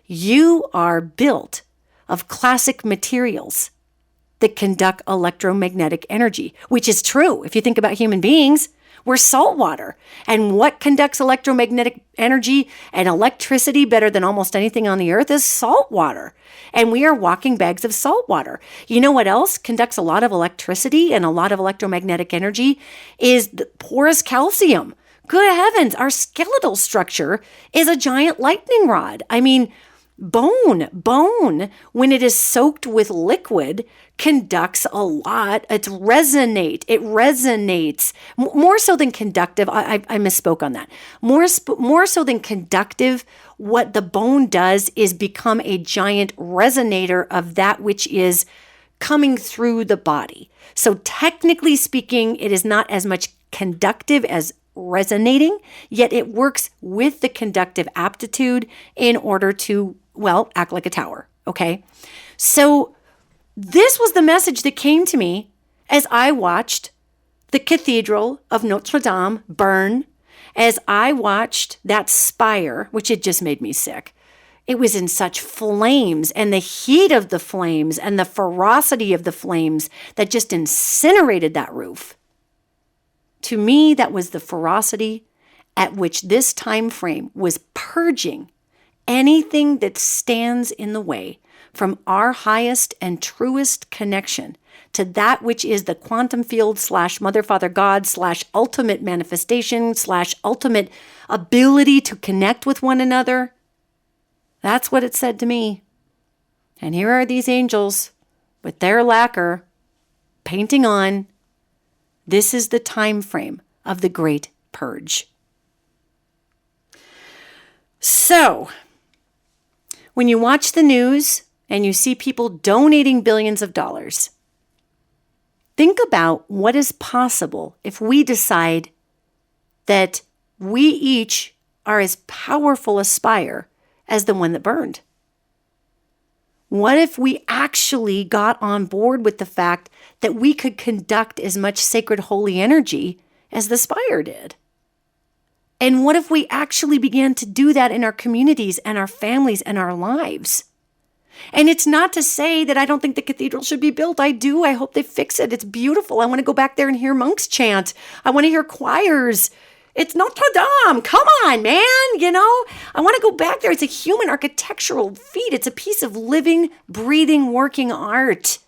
You are built of classic materials that conduct electromagnetic energy, which is true. If you think about human beings, we're salt water. And what conducts electromagnetic energy and electricity better than almost anything on the earth is salt water. And we are walking bags of salt water. You know what else conducts a lot of electricity and a lot of electromagnetic energy is the porous calcium. Good heavens, our skeletal structure is a giant lightning rod. I mean, Bone, when it is soaked with liquid, conducts a lot. It resonates more so than conductive. I misspoke on that. More so than conductive, what the bone does is become a giant resonator of that which is coming through the body. So technically speaking, it is not as much conductive as resonating, yet it works with the conductive aptitude in order to, well, act like a tower, okay? So this was the message that came to me as I watched the cathedral of Notre Dame burn, as I watched that spire, which had just made me sick. It was in such flames, and the heat of the flames and the ferocity of the flames that just incinerated that roof. To me, that was the ferocity at which this time frame was purging anything that stands in the way from our highest and truest connection to that which is the quantum field / Mother, Father, God / ultimate manifestation / ultimate ability to connect with one another. That's what it said to me. And here are these angels with their lacquer painting on. This is the time frame of the Great Purge. So, when you watch the news and you see people donating billions of dollars, think about what is possible if we decide that we each are as powerful a spire as the one that burned. What if we actually got on board with the fact that we could conduct as much sacred holy energy as the spire did? And what if we actually began to do that in our communities and our families and our lives? And it's not to say that I don't think the cathedral should be built. I do. I hope they fix it. It's beautiful. I want to go back there and hear monks chant. I want to hear choirs. It's Notre Dame. Come on, man. I want to go back there. It's a human architectural feat. It's a piece of living, breathing, working art.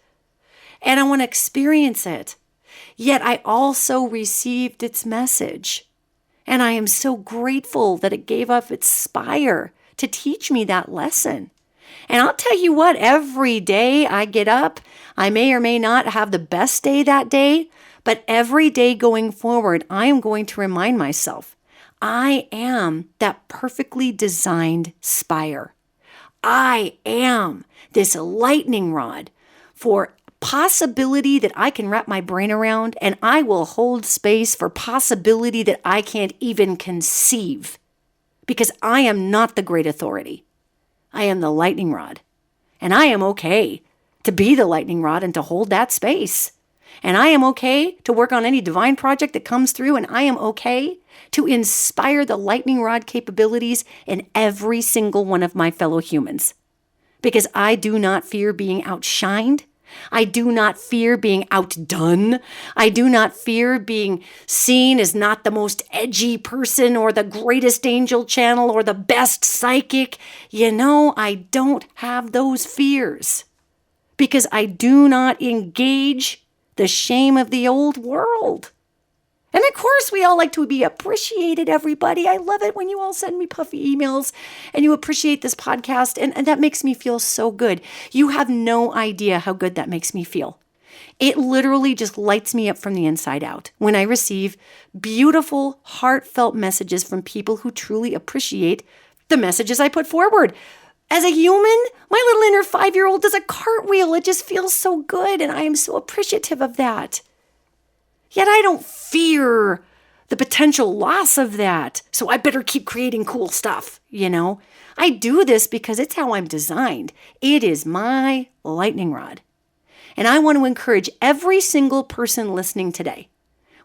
And I want to experience it. Yet I also received its message. And I am so grateful that it gave up its spire to teach me that lesson. And I'll tell you what, every day I get up, I may or may not have the best day that day, but every day going forward, I am going to remind myself, I am that perfectly designed spire. I am this lightning rod for possibility that I can wrap my brain around, and I will hold space for possibility that I can't even conceive, because I am not the great authority. I am the lightning rod, and I am okay to be the lightning rod and to hold that space. And I am okay to work on any divine project that comes through, and I am okay to inspire the lightning rod capabilities in every single one of my fellow humans. Because I do not fear being outshined. I do not fear being outdone. I do not fear being seen as not the most edgy person or the greatest angel channel or the best psychic. I don't have those fears because I do not engage the shame of the old world. And of course, we all like to be appreciated, everybody. I love it when you all send me puffy emails and you appreciate this podcast. And that makes me feel so good. You have no idea how good that makes me feel. It literally just lights me up from the inside out when I receive beautiful, heartfelt messages from people who truly appreciate the messages I put forward. As a human, my little inner 5-year-old does a cartwheel. It just feels so good, and I am so appreciative of that. Yet I don't fear the potential loss of that, so I better keep creating cool stuff, I do this because it's how I'm designed. It is my lightning rod. And I want to encourage every single person listening today,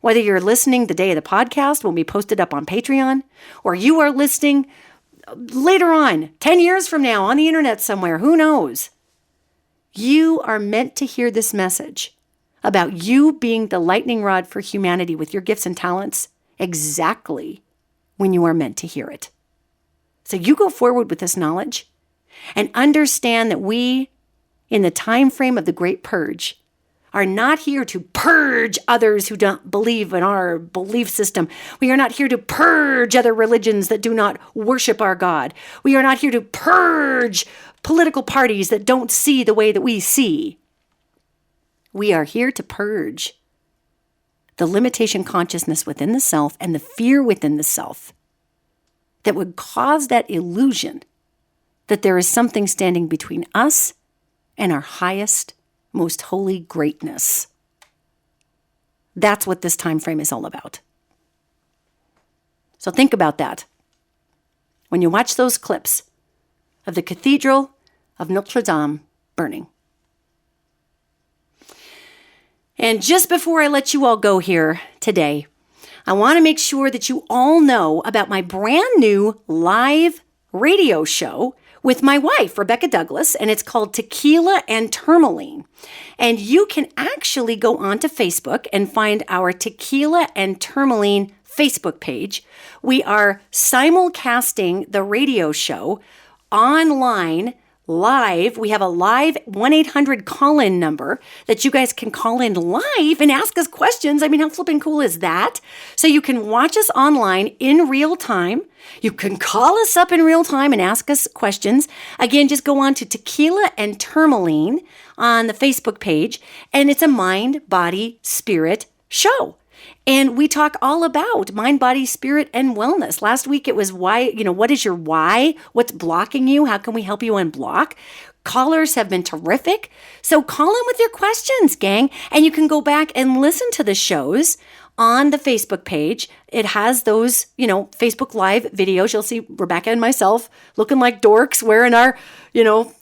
whether you're listening the day of the podcast when we post it up on Patreon, or you are listening later on, 10 years from now, on the internet somewhere, who knows? You are meant to hear this message about you being the lightning rod for humanity with your gifts and talents exactly when you are meant to hear it. So you go forward with this knowledge and understand that we, in the time frame of the Great Purge, are not here to purge others who don't believe in our belief system. We are not here to purge other religions that do not worship our God. We are not here to purge political parties that don't see the way that we see. We are here to purge the limitation consciousness within the self and the fear within the self that would cause that illusion that there is something standing between us and our highest, most holy greatness. That's what this time frame is all about. So think about that. When you watch those clips of the cathedral of Notre Dame burning. And just before I let you all go here today, I want to make sure that you all know about my brand new live radio show with my wife, Rebecca Douglas, and it's called Tequila and Tourmaline. And you can actually go onto Facebook and find our Tequila and Tourmaline Facebook page. We are simulcasting the radio show online, live. We have a live 1-800 call-in number that you guys can call in live and ask us questions. I mean, how flipping cool is that? So you can watch us online in real time. You can call us up in real time and ask us questions. Again, just go on to Tequila and Tourmaline on the Facebook page, and it's a mind, body, spirit show. And we talk all about mind, body, spirit, and wellness. Last week it was why, what is your why? What's blocking you? How can we help you unblock? Callers have been terrific. So call in with your questions, gang. And you can go back and listen to the shows on the Facebook page. It has those, Facebook Live videos. You'll see Rebecca and myself looking like dorks wearing our,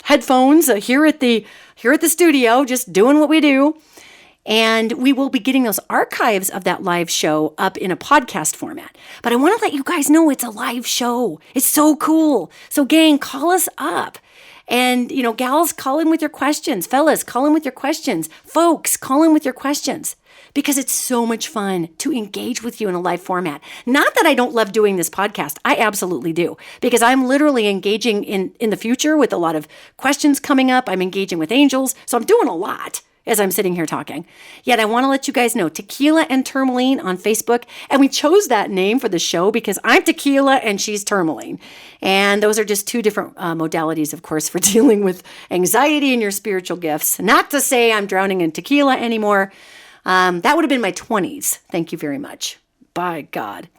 headphones here at the studio, just doing what we do. And we will be getting those archives of that live show up in a podcast format. But I want to let you guys know it's a live show. It's so cool. So gang, call us up. And, gals, call in with your questions. Fellas, call in with your questions. Folks, call in with your questions. Because it's so much fun to engage with you in a live format. Not that I don't love doing this podcast. I absolutely do. Because I'm literally engaging in the future with a lot of questions coming up. I'm engaging with angels. So I'm doing a lot as I'm sitting here talking. Yet I want to let you guys know, Tequila and Tourmaline on Facebook. And we chose that name for the show because I'm Tequila and she's Tourmaline. And those are just two different modalities, of course, for dealing with anxiety and your spiritual gifts. Not to say I'm drowning in tequila anymore. That would have been my 20s. Thank you very much. By God.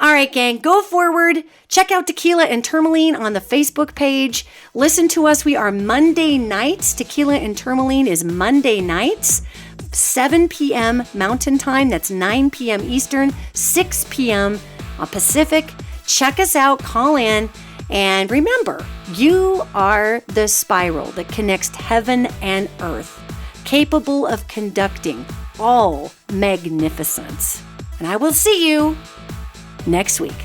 All right, gang, go forward. Check out Tequila and Tourmaline on the Facebook page. Listen to us. We are Monday nights. Tequila and Tourmaline is Monday nights, 7 p.m. Mountain Time. That's 9 p.m. Eastern, 6 p.m. Pacific. Check us out. Call in. And remember, you are the spiral that connects heaven and earth, capable of conducting all magnificence. And I will see you next week.